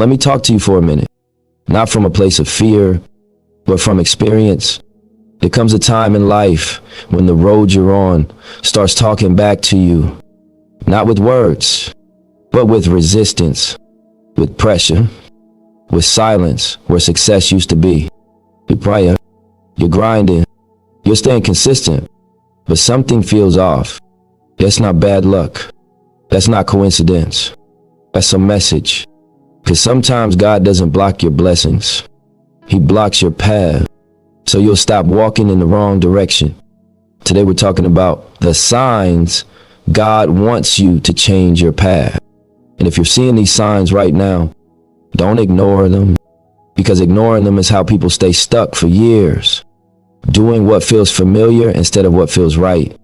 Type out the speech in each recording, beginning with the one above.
let me talk to you for a minute. Not from a place of fear, but from experience. There comes a time in life when the road you're on starts talking back to you, not with words, but with resistance, with pressure, with silence where success used to be. You're grinding, you're staying consistent, but something feels off. That's not bad luck. That's not coincidence. That's a message. Because sometimes God doesn't block your blessings. He blocks your path, so you'll stop walking in the wrong direction. Today we're talking about the signs God wants you to change your path. And if you're seeing these signs right now, don't ignore them, because ignoring them is how people stay stuck for years, doing what feels familiar instead of what feels right.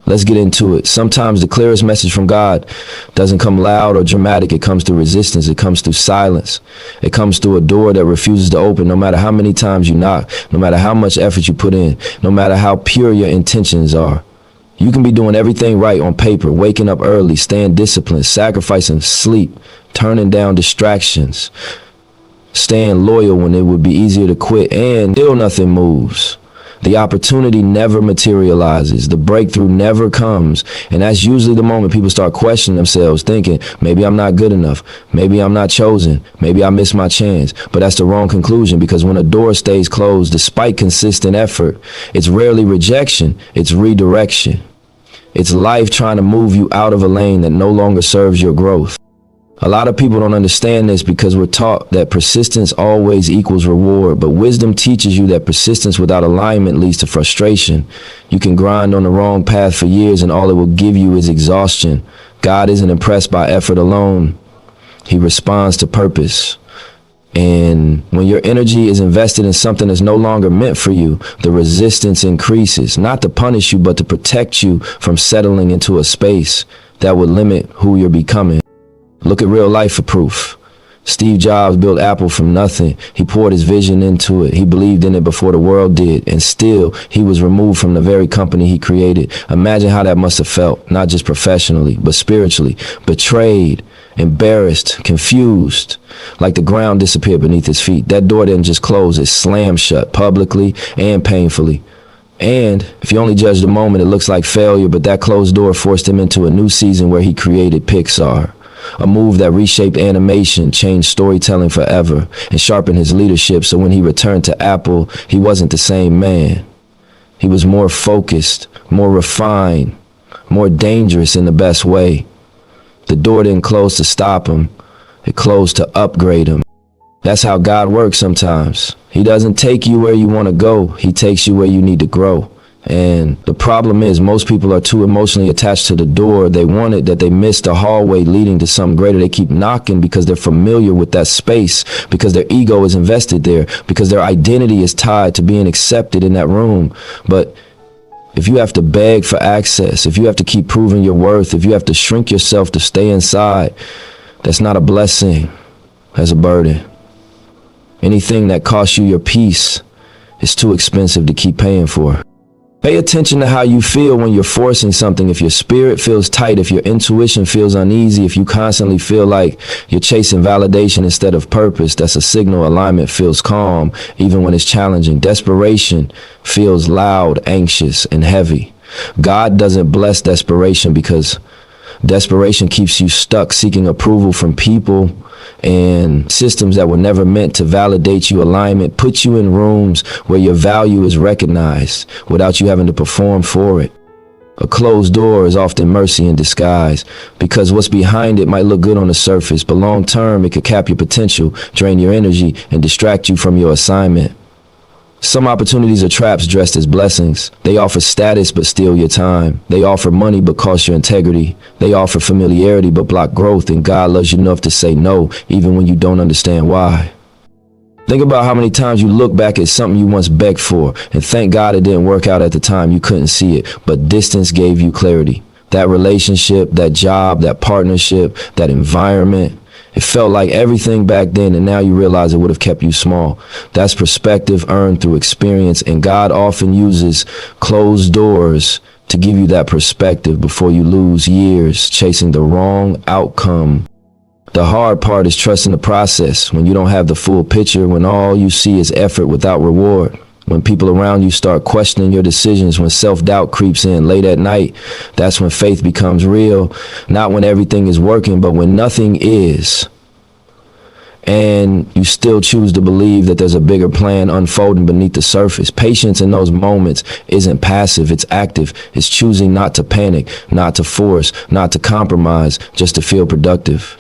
Let's get into it. Sometimes the clearest message from God doesn't come loud or dramatic. It comes through resistance. It comes through silence. It comes through a door that refuses to open no matter how many times you knock, no matter how much effort you put in, no matter how pure your intentions are. You can be doing everything right on paper, waking up early, staying disciplined, sacrificing sleep, turning down distractions, staying loyal when it would be easier to quit, and still nothing moves. The opportunity never materializes. The breakthrough never comes. And that's usually the moment people start questioning themselves, thinking, maybe I'm not good enough. Maybe I'm not chosen. Maybe I missed my chance. But that's the wrong conclusion, because when a door stays closed, despite consistent effort, it's rarely rejection. It's redirection. It's life trying to move you out of a lane that no longer serves your growth. A lot of people don't understand this because we're taught that persistence always equals reward, but wisdom teaches you that persistence without alignment leads to frustration. You can grind on the wrong path for years and all it will give you is exhaustion. God isn't impressed by effort alone. He responds to purpose. And when your energy is invested in something that's no longer meant for you, the resistance increases, not to punish you, but to protect you from settling into a space that would limit who you're becoming. Look at real life for proof. Steve Jobs built Apple from nothing. He poured his vision into it. He believed in it before the world did. And still, he was removed from the very company he created. Imagine how that must have felt, not just professionally, but spiritually. Betrayed, embarrassed, confused, like the ground disappeared beneath his feet. That door didn't just close, it slammed shut publicly and painfully. And if you only judge the moment, it looks like failure, but that closed door forced him into a new season where he created Pixar. A move that reshaped animation, changed storytelling forever, and sharpened his leadership, so when he returned to Apple, he wasn't the same man. He was more focused, more refined, more dangerous in the best way. The door didn't close to stop him, it closed to upgrade him. That's how God works sometimes. He doesn't take you where you want to go, he takes you where you need to grow. And the problem is most people are too emotionally attached to the door they wanted that they miss the hallway leading to something greater. They keep knocking because they're familiar with that space, because their ego is invested there, because their identity is tied to being accepted in that room. But if you have to beg for access, if you have to keep proving your worth, if you have to shrink yourself to stay inside, that's not a blessing, that's a burden. Anything that costs you your peace is too expensive to keep paying for. Pay attention to how you feel when you're forcing something. If your spirit feels tight, if your intuition feels uneasy, if you constantly feel like you're chasing validation instead of purpose, that's a signal. Alignment feels calm, even when it's challenging. Desperation feels loud, anxious, and heavy. God doesn't bless desperation because desperation keeps you stuck seeking approval from people and systems that were never meant to validate you. Alignment puts you in rooms where your value is recognized without you having to perform for it. A closed door is often mercy in disguise, because what's behind it might look good on the surface, but long term it could cap your potential, drain your energy, and distract you from your assignment. Some opportunities are traps dressed as blessings. They offer status but steal your time. They offer money but cost your integrity. They offer familiarity but block growth, and God loves you enough to say no, even when you don't understand why. Think about how many times you look back at something you once begged for, and thank God it didn't work out at the time. You couldn't see it, but distance gave you clarity. That relationship, that job, that partnership, that environment, it felt like everything back then, and now you realize it would have kept you small. That's perspective earned through experience, and God often uses closed doors to give you that perspective before you lose years chasing the wrong outcome The hard part is trusting the process when you don't have the full picture, when all you see is effort without reward. When people around you start questioning your decisions, when self-doubt creeps in late at night, that's when faith becomes real. Not when everything is working, but when nothing is. And you still choose to believe that there's a bigger plan unfolding beneath the surface. Patience in those moments isn't passive, it's active. It's choosing not to panic, not to force, not to compromise, just to feel productive.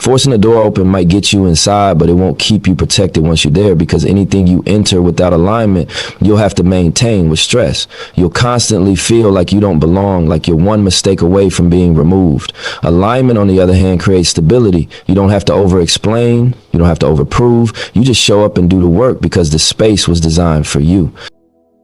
Forcing the door open might get you inside, but it won't keep you protected once you're there, because anything you enter without alignment, you'll have to maintain with stress. You'll constantly feel like you don't belong, like you're one mistake away from being removed. Alignment, on the other hand, creates stability. You don't have to over-explain. You don't have to over-prove. You just show up and do the work because the space was designed for you.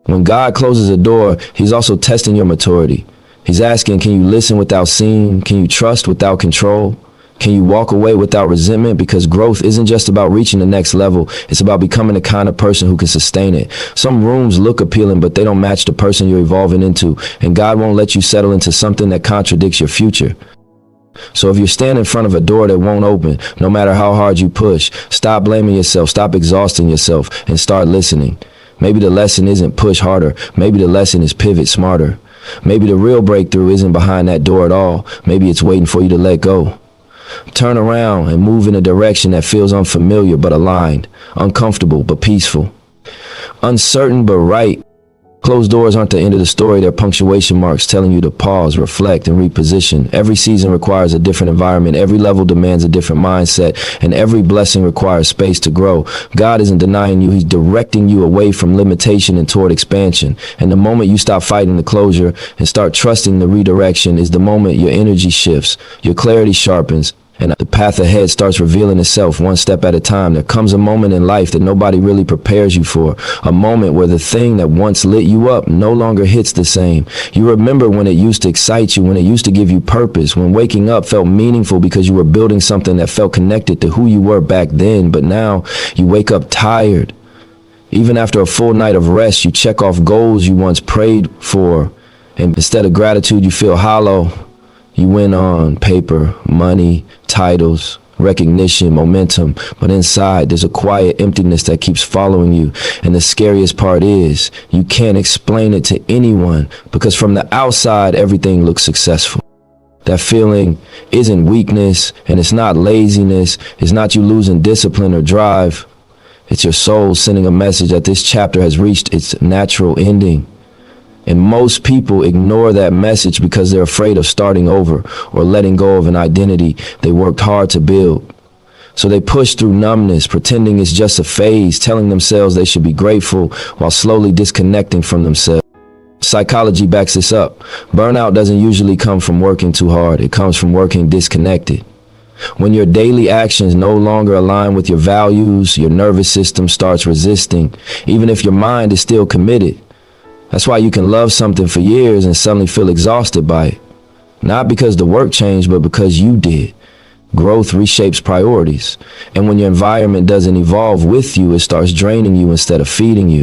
When God closes a door, he's also testing your maturity. He's asking, can you listen without seeing? Can you trust without control? Can you walk away without resentment? Because growth isn't just about reaching the next level. It's about becoming the kind of person who can sustain it. Some rooms look appealing, but they don't match the person you're evolving into. And God won't let you settle into something that contradicts your future. So if you're standing in front of a door that won't open, no matter how hard you push, stop blaming yourself, stop exhausting yourself, and start listening. Maybe the lesson isn't push harder. Maybe the lesson is pivot smarter. Maybe the real breakthrough isn't behind that door at all. Maybe it's waiting for you to let go. Turn around and move in a direction that feels unfamiliar but aligned, uncomfortable but peaceful, uncertain but right. Closed doors aren't the end of the story. They're punctuation marks telling you to pause, reflect, and reposition. Every season requires a different environment. Every level demands a different mindset, and every blessing requires space to grow. God isn't denying you. He's directing you away from limitation and toward expansion. And the moment you stop fighting the closure and start trusting the redirection is the moment your energy shifts, your clarity sharpens, and the path ahead starts revealing itself one step at a time. There comes a moment in life that nobody really prepares you for. A moment where the thing that once lit you up no longer hits the same. You remember when it used to excite you, when it used to give you purpose, when waking up felt meaningful because you were building something that felt connected to who you were back then. But now you wake up tired. Even after a full night of rest, you check off goals you once prayed for. And instead of gratitude, you feel hollow. You win on paper, money, titles, recognition, momentum, but inside there's a quiet emptiness that keeps following you. And the scariest part is you can't explain it to anyone, because from the outside, everything looks successful. That feeling isn't weakness, and it's not laziness. It's not you losing discipline or drive. It's your soul sending a message that this chapter has reached its natural ending. And most people ignore that message because they're afraid of starting over or letting go of an identity they worked hard to build. So they push through numbness, pretending it's just a phase, telling themselves they should be grateful while slowly disconnecting from themselves. Psychology backs this up. Burnout doesn't usually come from working too hard. It comes from working disconnected. When your daily actions no longer align with your values, your nervous system starts resisting, even if your mind is still committed. That's why you can love something for years and suddenly feel exhausted by it. Not because the work changed, but because you did. Growth reshapes priorities. And when your environment doesn't evolve with you, it starts draining you instead of feeding you.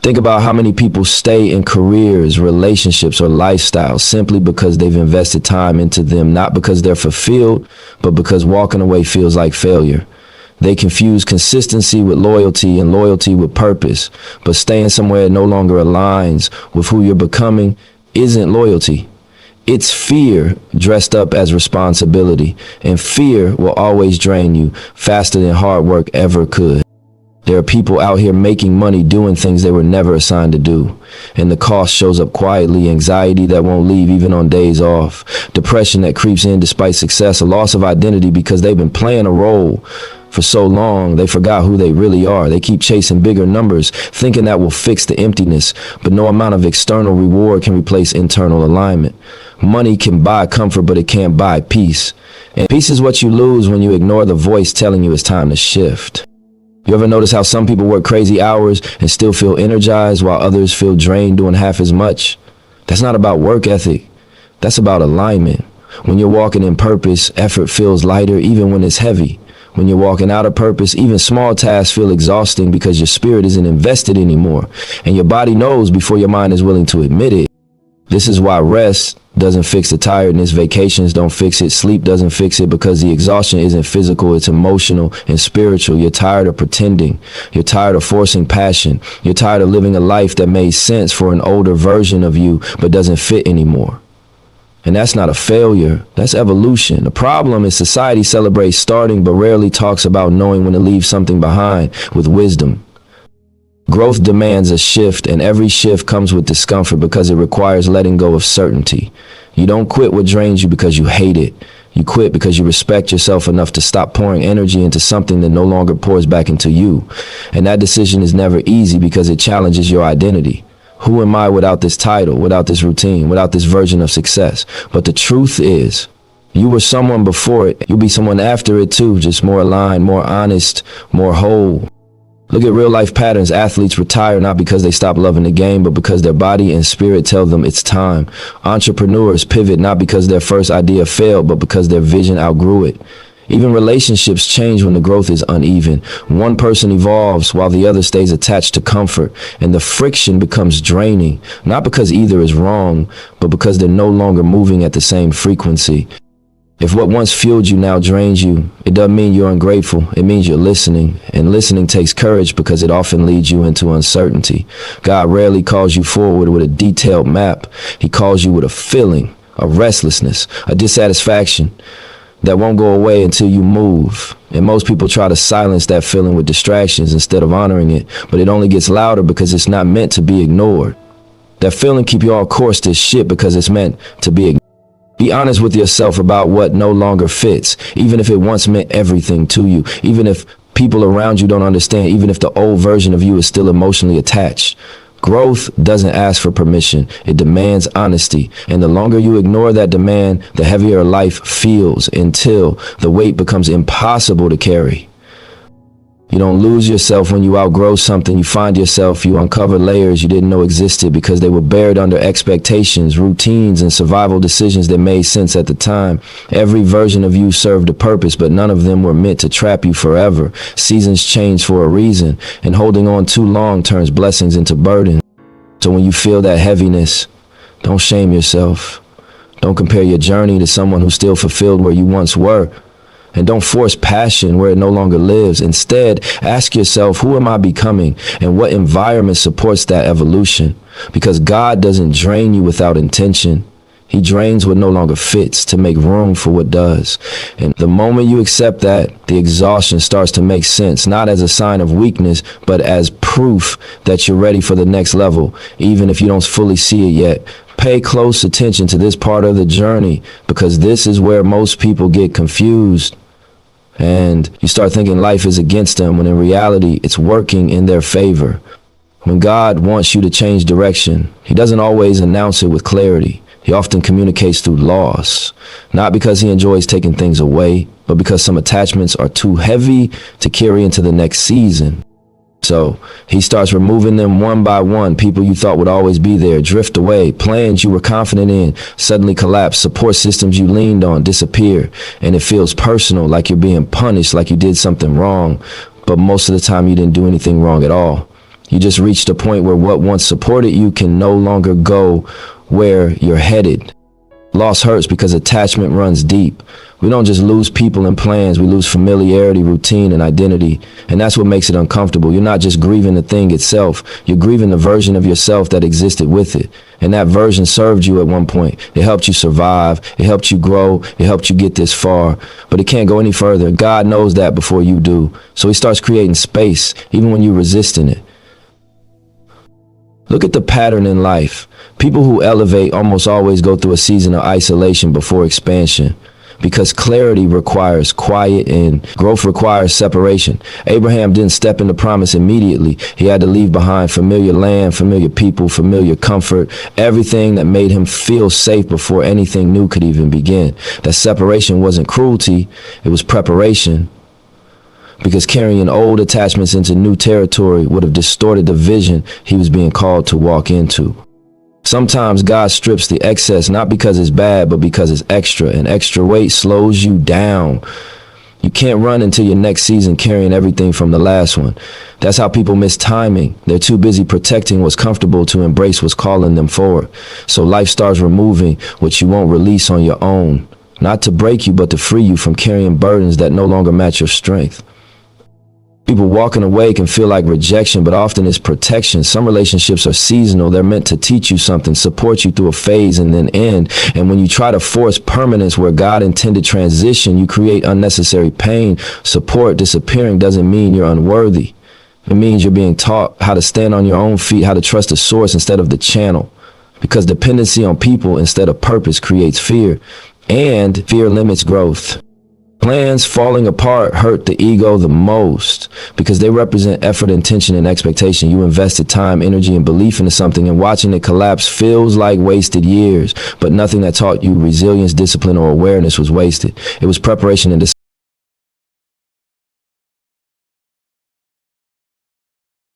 Think about how many people stay in careers, relationships, or lifestyles simply because they've invested time into them, not because they're fulfilled, but because walking away feels like failure. They confuse consistency with loyalty and loyalty with purpose, but staying somewhere no longer aligns with who you're becoming isn't loyalty. It's fear dressed up as responsibility, and fear will always drain you faster than hard work ever could. There are people out here making money doing things they were never assigned to do, and the cost shows up quietly: anxiety that won't leave even on days off, depression that creeps in despite success, a loss of identity because they've been playing a role for so long they forgot who they really are. They keep chasing bigger numbers, thinking that will fix the emptiness, but no amount of external reward can replace internal alignment. Money can buy comfort, but it can't buy peace. And peace is what you lose when you ignore the voice telling you it's time to shift. You ever notice how some people work crazy hours and still feel energized while others feel drained doing half as much? That's not about work ethic. That's about alignment. When you're walking in purpose, effort feels lighter even when it's heavy. When you're walking out of purpose, even small tasks feel exhausting because your spirit isn't invested anymore, and your body knows before your mind is willing to admit it. This is why rest doesn't fix the tiredness, vacations don't fix it, sleep doesn't fix it, because the exhaustion isn't physical, it's emotional and spiritual. You're tired of pretending. You're tired of forcing passion. You're tired of living a life that made sense for an older version of you, but doesn't fit anymore. And that's not a failure, that's evolution. The problem is society celebrates starting, but rarely talks about knowing when to leave something behind with wisdom. Growth demands a shift, and every shift comes with discomfort because it requires letting go of certainty. You don't quit what drains you because you hate it. You quit because you respect yourself enough to stop pouring energy into something that no longer pours back into you. And that decision is never easy because it challenges your identity. Who am I without this title, without this routine, without this version of success? But the truth is, you were someone before it. You'll be someone after it too, just more aligned, more honest, more whole. Look at real life patterns. Athletes retire not because they stop loving the game, but because their body and spirit tell them it's time. Entrepreneurs pivot not because their first idea failed, but because their vision outgrew it. Even relationships change when the growth is uneven. One person evolves while the other stays attached to comfort, and the friction becomes draining, not because either is wrong, but because they're no longer moving at the same frequency. If what once fueled you now drains you, it doesn't mean you're ungrateful. It means you're listening, and listening takes courage because it often leads you into uncertainty. God rarely calls you forward with a detailed map. He calls you with a feeling, a restlessness, a dissatisfaction that won't go away until you move. And most people try to silence that feeling with distractions instead of honoring it, but it only gets louder because it's not meant to be ignored. That feeling keep you all coursed as shit because it's meant to be ignored. Be honest with yourself about what no longer fits, even if it once meant everything to you, even if people around you don't understand, even if the old version of you is still emotionally attached. Growth doesn't ask for permission, it demands honesty. And the longer you ignore that demand, the heavier life feels until the weight becomes impossible to carry. You don't lose yourself when you outgrow something. You find yourself, you uncover layers you didn't know existed because they were buried under expectations, routines, and survival decisions that made sense at the time. Every version of you served a purpose, but none of them were meant to trap you forever. Seasons change for a reason, and holding on too long turns blessings into burden. So when you feel that heaviness, don't shame yourself. Don't compare your journey to someone who's still fulfilled where you once were. And don't force passion where it no longer lives. Instead, ask yourself, who am I becoming and what environment supports that evolution? Because God doesn't drain you without intention. He drains what no longer fits to make room for what does. And the moment you accept that, the exhaustion starts to make sense, not as a sign of weakness, but as proof that you're ready for the next level, even if you don't fully see it yet. Pay close attention to this part of the journey, because this is where most people get confused. And you start thinking life is against them, when in reality, it's working in their favor. When God wants you to change direction, he doesn't always announce it with clarity. He often communicates through loss, not because he enjoys taking things away, but because some attachments are too heavy to carry into the next season. So he starts removing them one by one. People you thought would always be there drift away. Plans you were confident in suddenly collapse. Support systems you leaned on disappear. And it feels personal, like you're being punished, like you did something wrong. But most of the time you didn't do anything wrong at all. You just reached a point where what once supported you can no longer go where you're headed. Loss hurts because attachment runs deep. We don't just lose people and plans, we lose familiarity, routine, and identity. And that's what makes it uncomfortable. You're not just grieving the thing itself, you're grieving the version of yourself that existed with it. And that version served you at one point. It helped you survive, it helped you grow, it helped you get this far. But it can't go any further. God knows that before you do. So he starts creating space, even when you're resisting it. Look at the pattern in life. People who elevate almost always go through a season of isolation before expansion. Because clarity requires quiet and growth requires separation. Abraham didn't step into promise immediately. He had to leave behind familiar land, familiar people, familiar comfort, everything that made him feel safe before anything new could even begin. That separation wasn't cruelty, it was preparation. Because carrying old attachments into new territory would have distorted the vision he was being called to walk into. Sometimes God strips the excess not because it's bad, but because it's extra, and extra weight slows you down. You can't run into your next season carrying everything from the last one. That's how people miss timing. They're too busy protecting what's comfortable to embrace what's calling them forward. So life starts removing what you won't release on your own. Not to break you, but to free you from carrying burdens that no longer match your strength. People walking away can feel like rejection, but often it's protection. Some relationships are seasonal. They're meant to teach you something, support you through a phase and then end. And when you try to force permanence where God intended transition, you create unnecessary pain. Support disappearing doesn't mean you're unworthy. It means you're being taught how to stand on your own feet, how to trust the source instead of the channel. Because dependency on people instead of purpose creates fear, and fear limits growth. Plans falling apart hurt the ego the most because they represent effort, intention, and expectation. You invested time, energy, and belief into something, and watching it collapse feels like wasted years. But nothing that taught you resilience, discipline, or awareness was wasted. It was preparation and